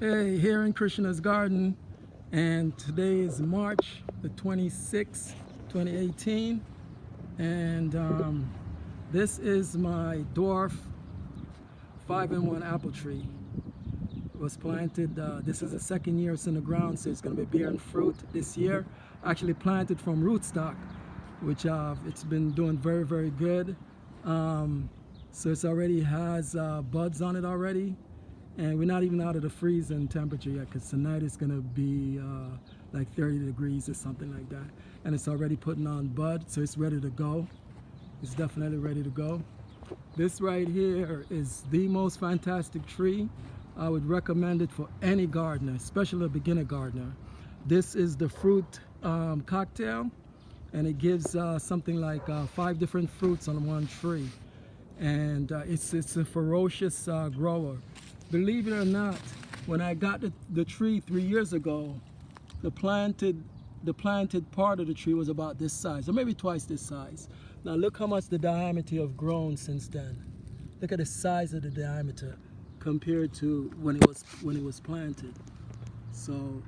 Hey, here in Krishna's garden, and today is March the 26th, 2018, and this is my dwarf 5-in-1 apple tree. It was planted, this is the second year it's in the ground, so it's going to be bearing fruit this year. Actually planted from rootstock, which it's been doing very, very good. So it's already has buds on it already. And we're not even out of the freezing temperature yet, because tonight it's going to be like 30 degrees or something like that. And it's already putting on bud, so it's ready to go. It's definitely ready to go. This right here is the most fantastic tree. I would recommend it for any gardener, especially a beginner gardener. This is the fruit cocktail, and it gives something like 5 different fruits on one tree. And it's a ferocious grower. Believe it or not, when I got the tree 3 years ago, the planted part of the tree was about this size, or maybe twice this size. Now look how much the diameter have grown since then. Look at the size of the diameter compared to when it was planted. So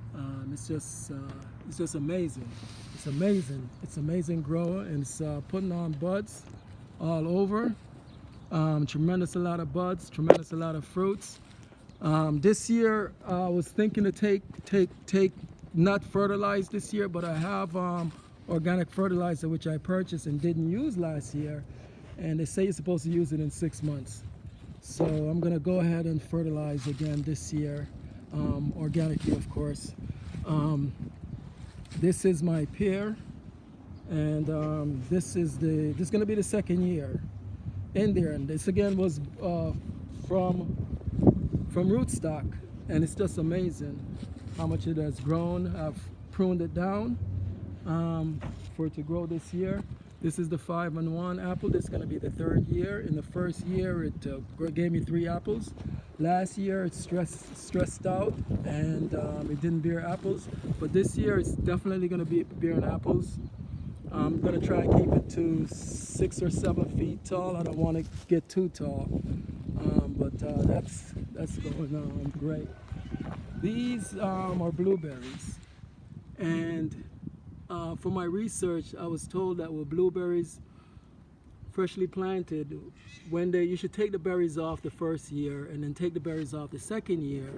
it's just amazing. It's amazing. It's amazing grower, and it's putting on buds all over. Tremendous a lot of buds, tremendous a lot of fruits. This year I was thinking to take not fertilize this year, but I have organic fertilizer which I purchased and didn't use last year, and they say you're supposed to use it in 6 months. So I'm gonna go ahead and fertilize again this year, organically of course. This is my pear, and this is gonna be the second year in there, and this again was from rootstock, and it's just amazing how much it has grown. I've pruned it down for it to grow this year. This is the 5-in-1 apple. This is going to be the 3rd year. In the first year it gave me 3 apples. Last year it stressed out, and it didn't bear apples, but this year it's definitely going to be bearing apples. I'm going to try and keep it to 6 or 7 feet tall. I don't want to get too tall, but that's going on great. These are blueberries, and for my research I was told that with blueberries freshly planted, you should take the berries off the first year, and then take the berries off the second year,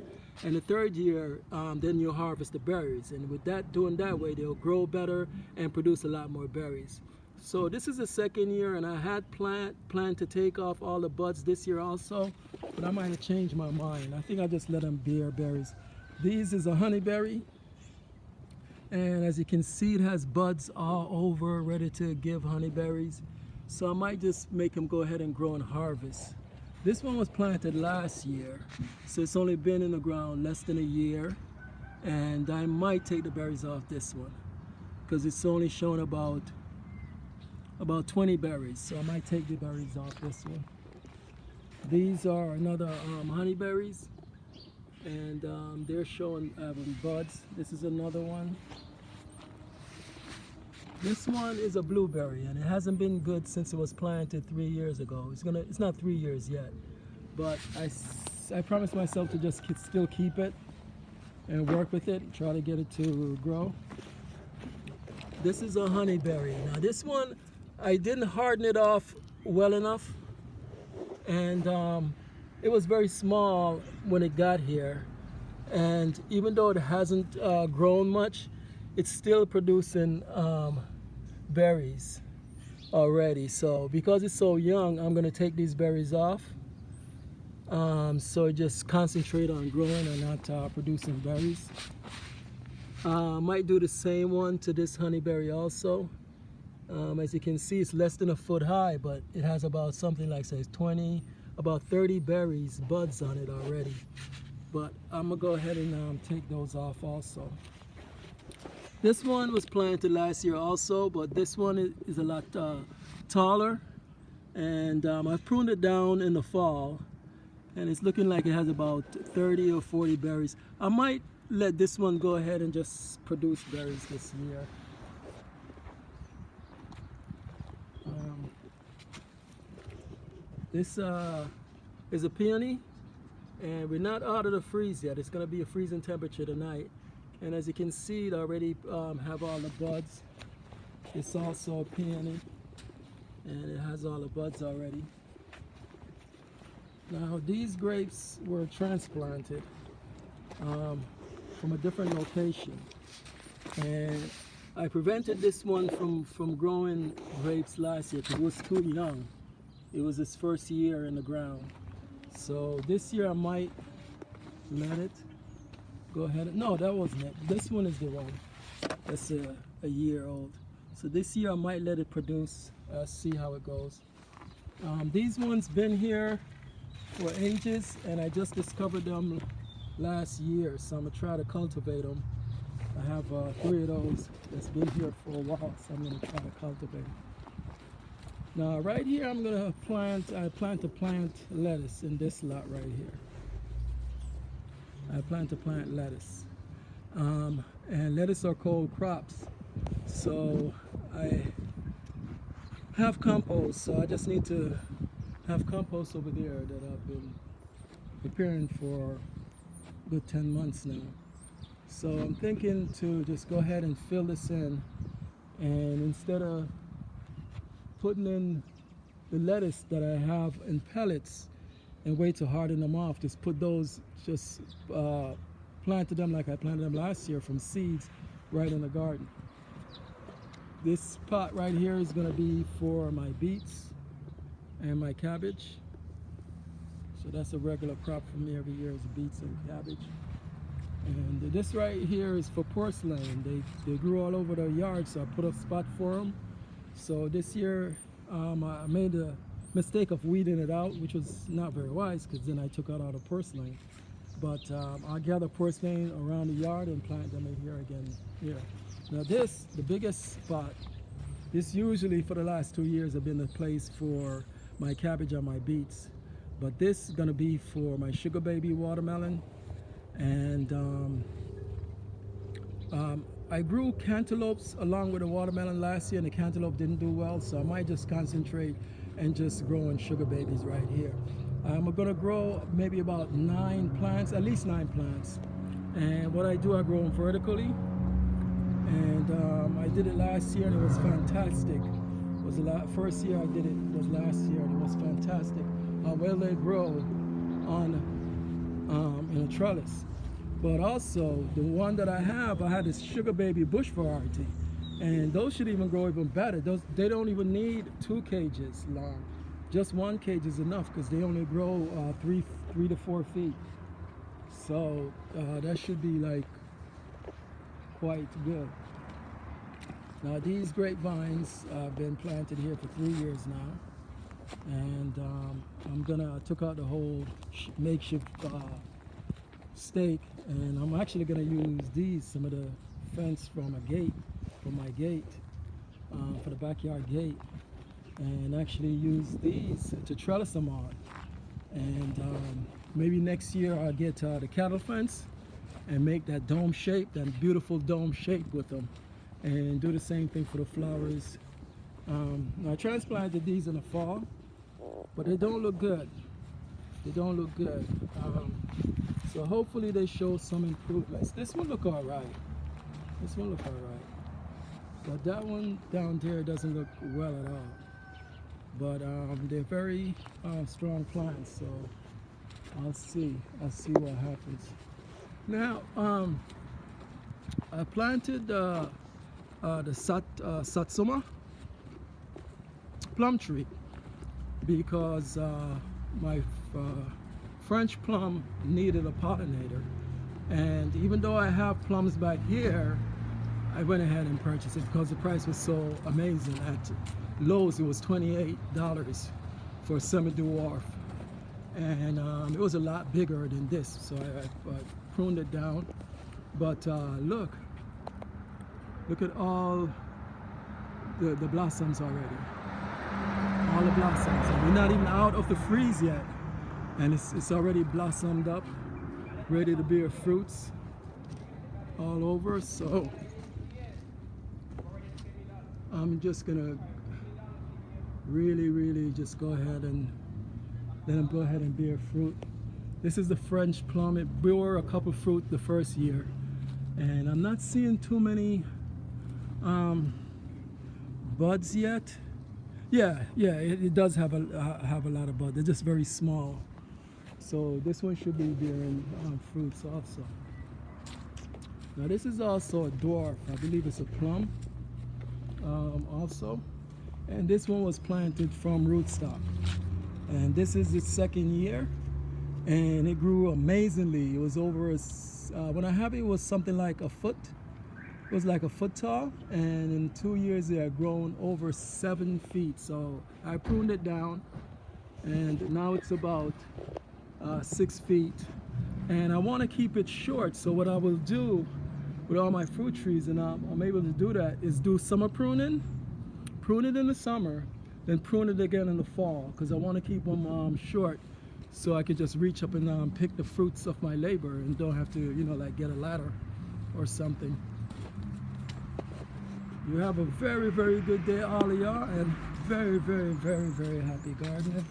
and the 3rd year then you'll harvest the berries, and with doing that way they'll grow better and produce a lot more berries. So this is the 2nd year, and I had planned to take off all the buds this year also, but I might have changed my mind. I think I'll just let them bear berries. This is a honeyberry, and as you can see it has buds all over ready to give honeyberries. So I might just make them go ahead and grow and harvest. This one was planted last year, so it's only been in the ground less than a year, and I might take the berries off this one because it's only shown about 20 berries, so I might take the berries off this one. These are another honeyberries, and they're showing having buds. This is another one. This one is a blueberry, and it hasn't been good since it was planted 3 years ago. It's not 3 years yet, but I promised myself to just still keep it and work with it, try to get it to grow. This is a honeyberry. Now this one, I didn't harden it off well enough, and it was very small when it got here, and even though it hasn't grown much, it's still producing berries already. So because it's so young, I'm going to take these berries off, so just concentrate on growing and not producing berries. Might do the same one to this honeyberry also. As you can see, it's less than a foot high, but it has about something like, say, about 30 berries, buds on it already. But I'm gonna go ahead and take those off also. This one was planted last year also, but this one is a lot taller, and I pruned it down in the fall, and it's looking like it has about 30 or 40 berries. I might let this one go ahead and just produce berries this year. This is a peony, And we're not out of the freeze yet. It's gonna be a freezing temperature tonight. And as you can see, it already have all the buds. It's also a peony, and it has all the buds already. Now these grapes were transplanted from a different location, and I prevented this one from growing grapes last year because it was too young. It was its first year in the ground. So this year I might let it go ahead. No, that wasn't it. This one is the one. That's a year old. So this year I might let it produce, see how it goes. These ones been here for ages, and I just discovered them last year, so I'm gonna try to cultivate them. I have 3 of those that's been here for a while, so I'm gonna try to cultivate them. Now right here I'm gonna I plan to plant lettuce in this lot right here. I plan to plant lettuce. And lettuce are called crops. So I have compost, so I just need to have compost over there that I've been preparing for a good 10 months now. So I'm thinking to just go ahead and fill this in, and instead of putting in the lettuce that I have in pellets and wait to harden them off, just put those, just planted them like I planted them last year from seeds right in the garden. This pot right here is going to be for my beets and my cabbage. So that's a regular crop for me every year, is beets and cabbage. And this right here is for porcelain. They grew all over the yard, so I put a spot for them. So this year I made the mistake of weeding it out, which was not very wise, because then I took out all the porcelain. But I'll gather porcelain around the yard and plant them in here again here. Now this, the biggest spot, this usually for the last 2 years have been the place for my cabbage and my beets. But this is gonna be for my sugar baby watermelon. And I grew cantaloupes along with the watermelon last year, and the cantaloupe didn't do well, so I might just concentrate and just growing sugar babies right here. I'm gonna grow maybe about 9 plants, at least 9 plants. And what I do, I grow them vertically. And I did it last year, and it was fantastic. It was the first year I did it was last year, and it was fantastic how well they grow on in a trellis. But also the one that I had this sugar baby bush variety, and those should even grow even better. They don't even need 2 cages long. Just 1 cage is enough, because they only grow 3 to 4 feet. So that should be like quite good. Now these grapevines have been planted here for 3 years now, and I took out the whole makeshift stake, and I'm actually gonna use some of the fence from my gate, for the backyard gate, and actually use these to trellis them on. And maybe next year I'll get the cattle fence and make that dome shape, that beautiful dome shape with them, and do the same thing for the flowers. I transplanted these in the fall, but they don't look good. They don't look good. So hopefully they show some improvements. This one look all right. This one look all right. But that one down there doesn't look well at all. But they're very strong plants, so I'll see what happens. Now I planted the Satsuma plum tree, because my French plum needed a pollinator, and even though I have plums back here, I went ahead and purchased it because the price was so amazing. At Lowe's it was $28 for a semi-dwarf, and it was a lot bigger than this, so I pruned it down. But look at all the blossoms already, all the blossoms, and we're not even out of the freeze yet, and it's already blossomed up, ready to bear fruits all over. So I'm just gonna really just go ahead and let them go ahead and bear fruit. This is the French plum. It bore a couple fruit the first year, and I'm not seeing too many buds yet. Yeah, it does have a lot of buds. They're just very small. So this one should be bearing fruits also. Now this is also a dwarf. I believe it's a plum also. And this one was planted from rootstock. And this is its second year. And it grew amazingly. It was over, when I have it, was something like a foot. It was like a foot tall. And in 2 years, it had grown over 7 feet. So I pruned it down. And now it's about 6 feet. And I want to keep it short. So what I will do with all my fruit trees, and I'm able to do that, is do summer pruning, prune it in the summer, then prune it again in the fall, because I want to keep them short, so I could just reach up and pick the fruits of my labor and don't have to, you know, like get a ladder or something. You have a very, very good day, all of y'all, and very, very, very, very happy gardening.